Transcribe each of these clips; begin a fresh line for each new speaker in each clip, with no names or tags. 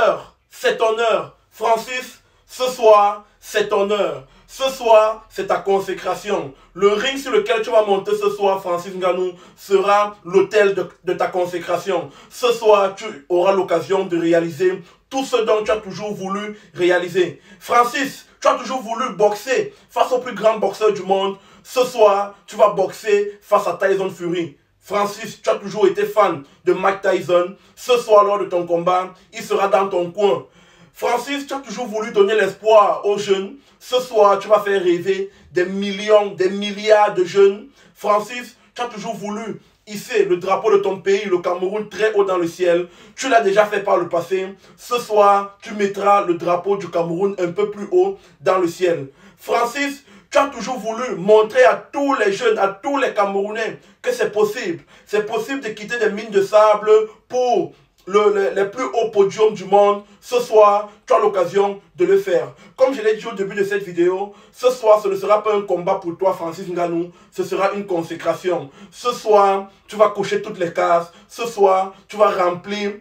heure, c'est ton heure. Francis, ce soir, c'est ton heure. Ce soir, c'est ta consécration. Le ring sur lequel tu vas monter ce soir, Francis Ngannou, sera l'autel de ta consécration. Ce soir, tu auras l'occasion de réaliser tout ce dont tu as toujours voulu réaliser. Francis, tu as toujours voulu boxer face au plus grand boxeur du monde. Ce soir, tu vas boxer face à Tyson Fury. Francis, tu as toujours été fan de Mike Tyson. Ce soir, lors de ton combat, il sera dans ton coin. Francis, tu as toujours voulu donner l'espoir aux jeunes. Ce soir, tu vas faire rêver des millions, des milliards de jeunes. Francis, tu as toujours voulu hisser le drapeau de ton pays, le Cameroun, très haut dans le ciel. Tu l'as déjà fait par le passé. Ce soir, tu mettras le drapeau du Cameroun un peu plus haut dans le ciel. Francis, tu as toujours voulu montrer à tous les jeunes, à tous les Camerounais que c'est possible. C'est possible de quitter des mines de sable pour les plus hauts podiums du monde. Ce soir, tu as l'occasion de le faire. Comme je l'ai dit au début de cette vidéo, ce soir, ce ne sera pas un combat pour toi, Francis Ngannou. Ce sera une consécration. Ce soir, tu vas cocher toutes les cases. Ce soir, tu vas remplir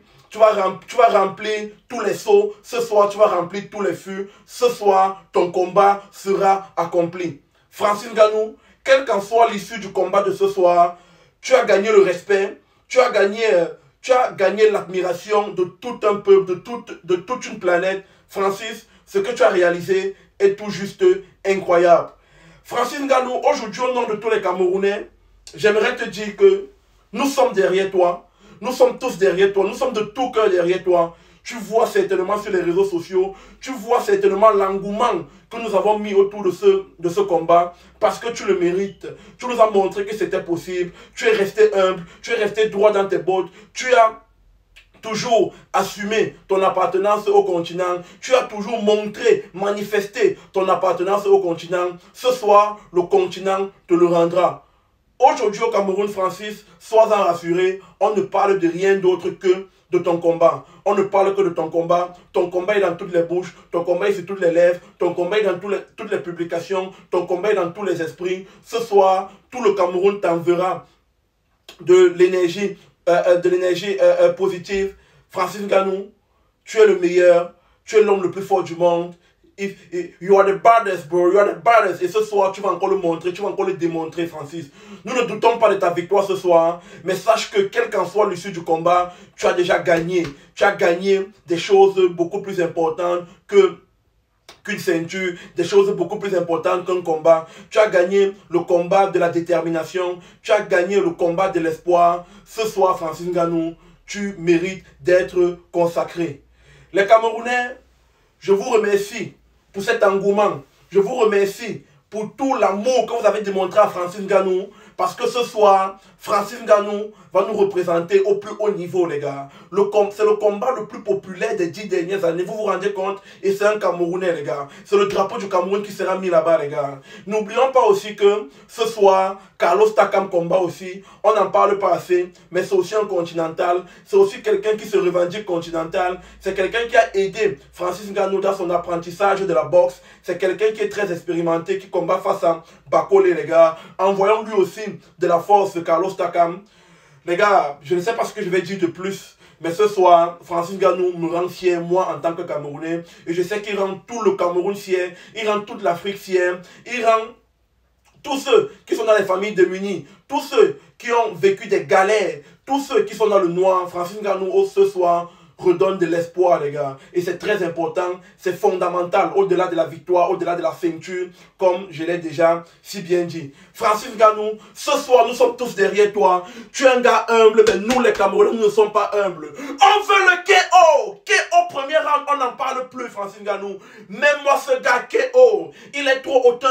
tous les seaux. Ce soir, tu vas remplir tous les fûts. Ce soir, ton combat sera accompli. Francis Ngannou, quelle qu'en soit l'issue du combat de ce soir, tu as gagné le respect. Tu as gagné l'admiration de tout un peuple, de toute une planète. Francis, ce que tu as réalisé est tout juste incroyable. Francis Ngannou, aujourd'hui au nom de tous les Camerounais, j'aimerais te dire que nous sommes derrière toi. Nous sommes tous derrière toi. Nous sommes de tout cœur derrière toi. Tu vois certainement sur les réseaux sociaux, tu vois certainement l'engouement que nous avons mis autour de ce combat, parce que tu le mérites. Tu nous as montré que c'était possible. Tu es resté humble, tu es resté droit dans tes bottes. Tu as toujours assumé ton appartenance au continent. Tu as toujours montré, manifesté ton appartenance au continent. Ce soir, le continent te le rendra. Aujourd'hui au Cameroun, Francis, sois-en rassuré, on ne parle de rien d'autre que de ton combat. On ne parle que de ton combat. Ton combat est dans toutes les bouches, ton combat est sur toutes les lèvres, ton combat est dans toutes les publications, ton combat est dans tous les esprits. Ce soir, tout le Cameroun t'enverra de l'énergie positive. Francis Ngannou, tu es le meilleur, tu es l'homme le plus fort du monde. You are the baddest, bro. You are the baddest. Et ce soir, tu vas encore le montrer, tu vas encore le démontrer, Francis. Nous ne doutons pas de ta victoire ce soir, mais sache que, quelle qu'en soit l'issue du combat, tu as déjà gagné. Tu as gagné des choses beaucoup plus importantes qu'une ceinture, des choses beaucoup plus importantes qu'un combat. Tu as gagné le combat de la détermination, tu as gagné le combat de l'espoir. Ce soir, Francis Ngannou, tu mérites d'être consacré. Les Camerounais, je vous remercie pour cet engouement. Je vous remercie pour tout l'amour que vous avez démontré à Francis Ngannou. Parce que ce soir, Francis Ngannou va nous représenter au plus haut niveau, les gars. C'est le combat le plus populaire des 10 dernières années. Vous vous rendez compte? Et c'est un Camerounais, les gars. C'est le drapeau du Cameroun qui sera mis là-bas, les gars. N'oublions pas aussi que ce soir, Carlos Takam combat aussi. On n'en parle pas assez, mais c'est aussi un continental. C'est aussi quelqu'un qui se revendique continental. C'est quelqu'un qui a aidé Francis Ngannou dans son apprentissage de la boxe. C'est quelqu'un qui est très expérimenté, qui combat face à Bakole, les gars. Envoyons lui aussi de la force de Carlos Takam. Les gars, je ne sais pas ce que je vais dire de plus, mais ce soir, Francis Ngannou me rend fier, moi, en tant que Camerounais. Et je sais qu'il rend tout le Cameroun fier, il rend toute l'Afrique fière, il rend tous ceux qui sont dans les familles démunies, tous ceux qui ont vécu des galères, tous ceux qui sont dans le noir. Francis Ngannou, ce soir, redonne de l'espoir, les gars. Et c'est très important, c'est fondamental, au-delà de la victoire, au-delà de la ceinture, comme je l'ai déjà si bien dit. Francis Ngannou, ce soir, nous sommes tous derrière toi. Tu es un gars humble, mais nous, les Camerounais, nous ne sommes pas humbles. On veut le KO! KO premier round, on n'en parle plus, Francis Ngannou. Même moi, ce gars KO, il est trop hautain.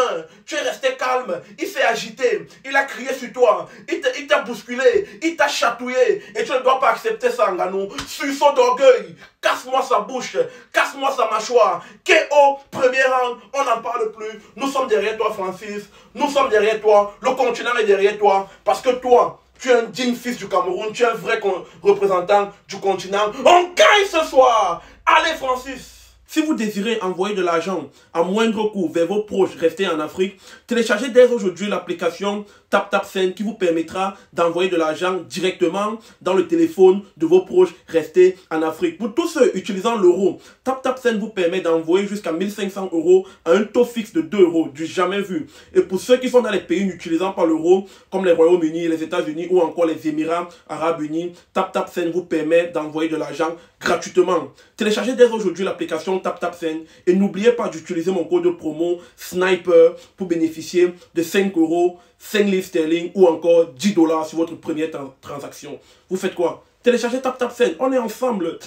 Tu es resté calme, il s'est agité, il a crié sur toi, il t'a bousculé, il t'a chatouillé. Et tu ne dois pas accepter ça, Ngannou. Sursaut d'orgueil, casse-moi sa bouche, casse-moi sa mâchoire. KO, premier round, on n'en parle plus. Nous sommes derrière toi, Francis. Nous sommes derrière toi. Le continent est derrière toi. Parce que toi, tu es un digne fils du Cameroun. Tu es un vrai représentant du continent. On gagne ce soir. Allez, Francis. Si vous désirez envoyer de l'argent à moindre coût vers vos proches restés en Afrique, téléchargez dès aujourd'hui l'application TapTapSend qui vous permettra d'envoyer de l'argent directement dans le téléphone de vos proches restés en Afrique. Pour tous ceux utilisant l'euro, TapTapSend vous permet d'envoyer jusqu'à 1500 € à un taux fixe de 2 €, du jamais vu. Et pour ceux qui sont dans les pays n'utilisant pas l'euro, comme les Royaumes-Unis, les États-Unis ou encore les Émirats Arabes Unis, TapTapSend vous permet d'envoyer de l'argent gratuitement. Téléchargez dès aujourd'hui l'application TapTapSend et n'oubliez pas d'utiliser mon code promo SNIPER pour bénéficier de 5 €, 5 livres sterling ou encore 10 $ sur votre première transaction. Vous faites quoi? Téléchargez TapTapSend, on est ensemble.